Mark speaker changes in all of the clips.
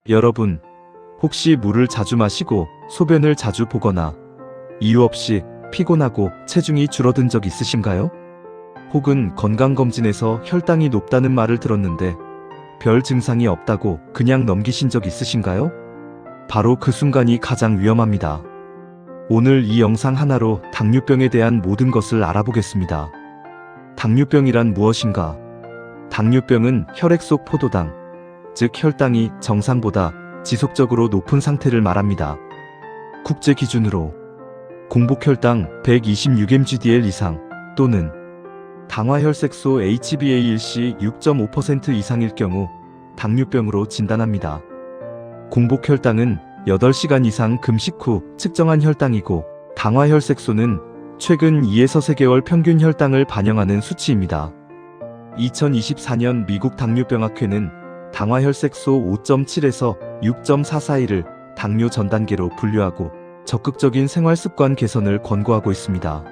Speaker 1: 여러분, 혹시 물을 자주 마시고 소변을 자주 보거나 이유 없이 피곤하고 체중이 줄어든 적 있으신가요? 혹은 건강검진에서 혈당이 높다는 말을 들었는데 별 증상이 없다고 그냥 넘기신 적 있으신가요? 바로 그 순간이 가장 위험합니다. 오늘 이 영상 하나로 당뇨병에 대한 모든 것을 알아보겠습니다. 당뇨병이란 무엇인가? 당뇨병은 혈액 속 포도당, 즉 혈당이 정상보다 지속적으로 높은 상태를 말합니다. 국제 기준으로 공복혈당 126mg/dl 이상 또는 당화혈색소 HbA1c 6.5% 이상일 경우 당뇨병으로 진단합니다. 공복혈당은 8시간 이상 금식 후 측정한 혈당이고 당화혈색소는 최근 2에서 3개월 평균 혈당을 반영하는 수치입니다. 2024년 미국 당뇨병학회는 당화혈색소 5.7에서 6.4 사이를 당뇨 전 단계로 분류하고 적극적인 생활습관 개선을 권고하고 있습니다.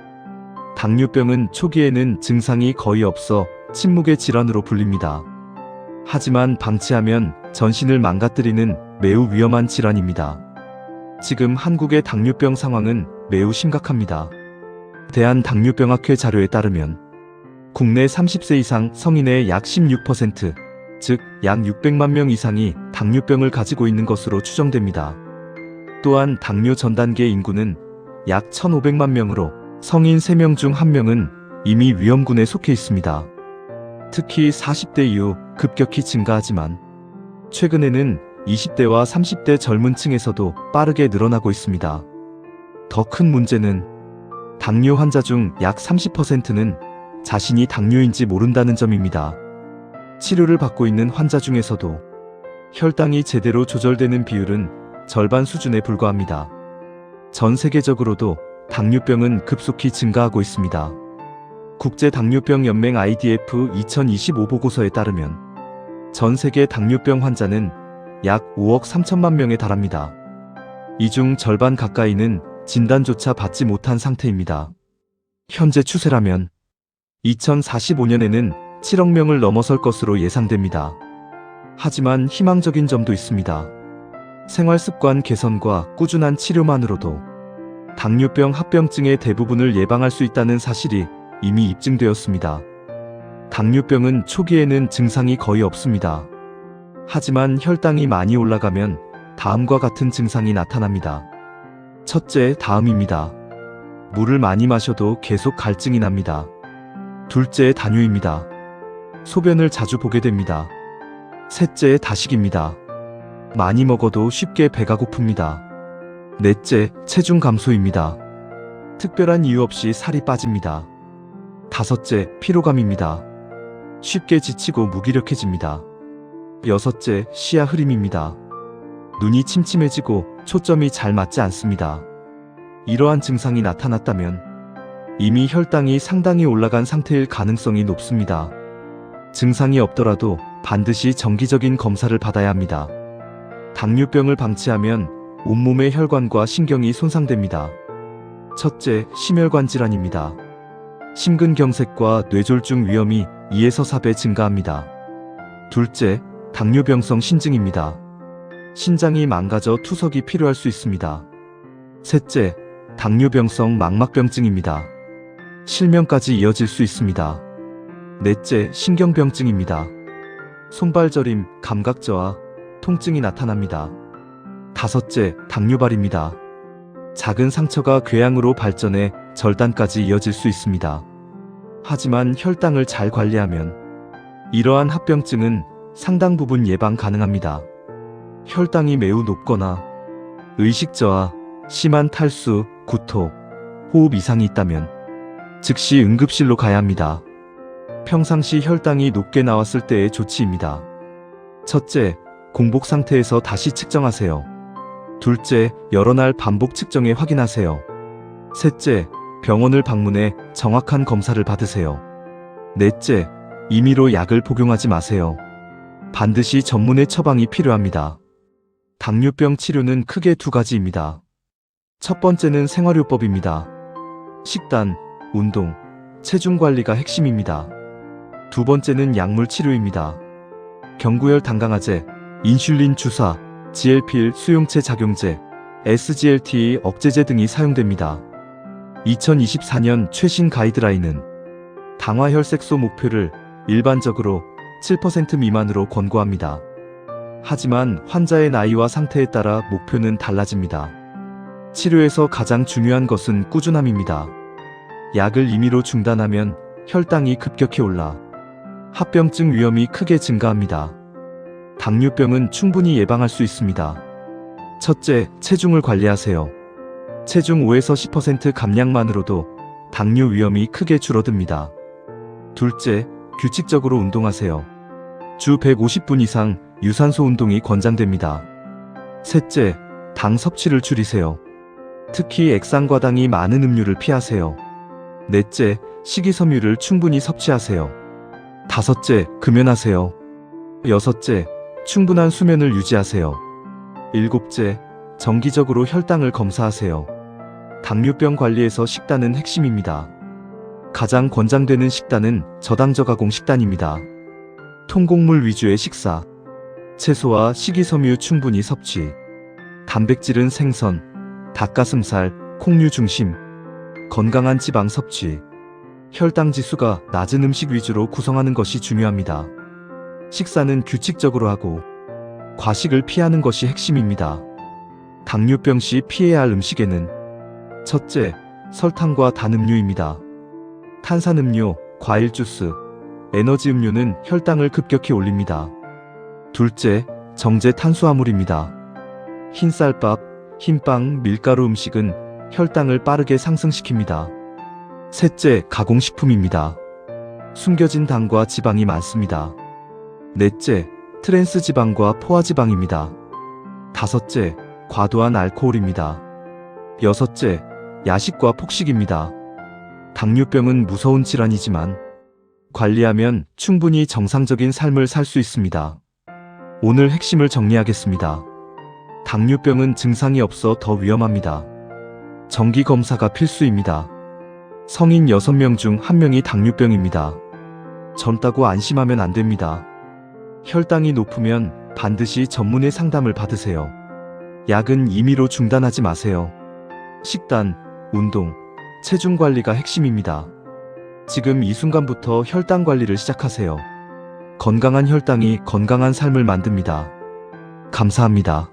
Speaker 1: 당뇨병은 초기에는 증상이 거의 없어 침묵의 질환으로 불립니다. 하지만 방치하면 전신을 망가뜨리는 매우 위험한 질환입니다. 지금 한국의 당뇨병 상황은 매우 심각합니다. 대한당뇨병학회 자료에 따르면 국내 30세 이상 성인의 약 16%, 즉 약 600만 명 이상이 당뇨병을 가지고 있는 것으로 추정됩니다. 또한 당뇨 전 단계 인구는 약 1,500만 명으로 성인 3명 중 1명은 이미 위험군에 속해 있습니다. 특히 40대 이후 급격히 증가하지만 최근에는 20대와 30대 젊은 층에서도 빠르게 늘어나고 있습니다. 더 큰 문제는 당뇨 환자 중 약 30%는 자신이 당뇨인지 모른다는 점입니다. 치료를 받고 있는 환자 중에서도 혈당이 제대로 조절되는 비율은 절반 수준에 불과합니다. 전 세계적으로도 당뇨병은 급속히 증가하고 있습니다. 국제당뇨병연맹 IDF 2025 보고서에 따르면 전 세계 당뇨병 환자는 약 5억 3천만 명에 달합니다. 이 중 절반 가까이는 진단조차 받지 못한 상태입니다. 현재 추세라면 2045년에는 7억 명을 넘어설 것으로 예상됩니다. 하지만 희망적인 점도 있습니다. 생활습관 개선과 꾸준한 치료만으로도 당뇨병 합병증의 대부분을 예방할 수 있다는 사실이 이미 입증되었습니다. 당뇨병은 초기에는 증상이 거의 없습니다. 하지만 혈당이 많이 올라가면 다음과 같은 증상이 나타납니다. 첫째, 다음입니다. 물을 많이 마셔도 계속 갈증이 납니다. 둘째, 다뇨입니다. 소변을 자주 보게 됩니다. 셋째, 다식입니다. 많이 먹어도 쉽게 배가 고픕니다. 넷째, 체중 감소입니다. 특별한 이유 없이 살이 빠집니다. 다섯째, 피로감입니다. 쉽게 지치고 무기력해집니다. 여섯째, 시야 흐림입니다. 눈이 침침해지고 초점이 잘 맞지 않습니다. 이러한 증상이 나타났다면 이미 혈당이 상당히 올라간 상태일 가능성이 높습니다. 증상이 없더라도 반드시 정기적인 검사를 받아야 합니다. 당뇨병을 방치하면 온몸의 혈관과 신경이 손상됩니다. 첫째, 심혈관 질환입니다. 심근경색과 뇌졸중 위험이 2에서 4배 증가합니다. 둘째, 당뇨병성 신증입니다. 신장이 망가져 투석이 필요할 수 있습니다. 셋째, 당뇨병성 망막병증입니다. 실명까지 이어질 수 있습니다. 넷째, 신경병증입니다. 손발 저림, 감각 저하, 통증이 나타납니다. 다섯째, 당뇨발입니다. 작은 상처가 궤양으로 발전해 절단까지 이어질 수 있습니다. 하지만 혈당을 잘 관리하면 이러한 합병증은 상당 부분 예방 가능합니다. 혈당이 매우 높거나 의식 저하, 심한 탈수, 구토, 호흡 이상이 있다면 즉시 응급실로 가야 합니다. 평상시 혈당이 높게 나왔을 때의 조치입니다. 첫째, 공복 상태에서 다시 측정하세요. 둘째, 여러 날 반복 측정해 확인하세요. 셋째, 병원을 방문해 정확한 검사를 받으세요. 넷째, 임의로 약을 복용하지 마세요. 반드시 전문의 처방이 필요합니다. 당뇨병 치료는 크게 두 가지입니다. 첫 번째는 생활요법입니다. 식단, 운동, 체중 관리가 핵심입니다. 두 번째는 약물 치료입니다. 경구혈 당강화제, 인슐린 주사, GLP-1 수용체 작용제, SGLT 억제제 등이 사용됩니다. 2024년 최신 가이드라인은 당화 혈색소 목표를 일반적으로 7% 미만으로 권고합니다. 하지만 환자의 나이와 상태에 따라 목표는 달라집니다. 치료에서 가장 중요한 것은 꾸준함입니다. 약을 임의로 중단하면 혈당이 급격히 올라 합병증 위험이 크게 증가합니다. 당뇨병은 충분히 예방할 수 있습니다. 첫째, 체중을 관리하세요. 체중 5에서 10% 감량만으로도 당뇨 위험이 크게 줄어듭니다. 둘째, 규칙적으로 운동하세요. 주 150분 이상 유산소 운동이 권장됩니다. 셋째, 당 섭취를 줄이세요. 특히 액상과당이 많은 음료를 피하세요. 넷째, 식이섬유를 충분히 섭취하세요. 다섯째, 금연하세요. 여섯째, 충분한 수면을 유지하세요. 일곱째, 정기적으로 혈당을 검사하세요. 당뇨병 관리에서 식단은 핵심입니다. 가장 권장되는 식단은 저당저가공 식단입니다. 통곡물 위주의 식사, 채소와 식이섬유 충분히 섭취, 단백질은 생선, 닭가슴살, 콩류 중심, 건강한 지방 섭취, 혈당 지수가 낮은 음식 위주로 구성하는 것이 중요합니다. 식사는 규칙적으로 하고 과식을 피하는 것이 핵심입니다. 당뇨병 시 피해야 할 음식에는 첫째, 설탕과 단 음료입니다. 탄산음료, 과일 주스, 에너지 음료는 혈당을 급격히 올립니다. 둘째, 정제 탄수화물입니다. 흰쌀밥, 흰빵, 밀가루 음식은 혈당을 빠르게 상승시킵니다. 셋째, 가공식품입니다. 숨겨진 당과 지방이 많습니다. 넷째, 트랜스 지방과 포화지방입니다. 다섯째, 과도한 알코올입니다. 여섯째, 야식과 폭식입니다. 당뇨병은 무서운 질환이지만 관리하면 충분히 정상적인 삶을 살 수 있습니다. 오늘 핵심을 정리하겠습니다. 당뇨병은 증상이 없어 더 위험합니다. 정기 검사가 필수입니다. 성인 6명 중 1명이 당뇨병입니다. 젊다고 안심하면 안 됩니다. 혈당이 높으면 반드시 전문의 상담을 받으세요. 약은 임의로 중단하지 마세요. 식단, 운동, 체중 관리가 핵심입니다. 지금 이 순간부터 혈당 관리를 시작하세요. 건강한 혈당이 건강한 삶을 만듭니다. 감사합니다.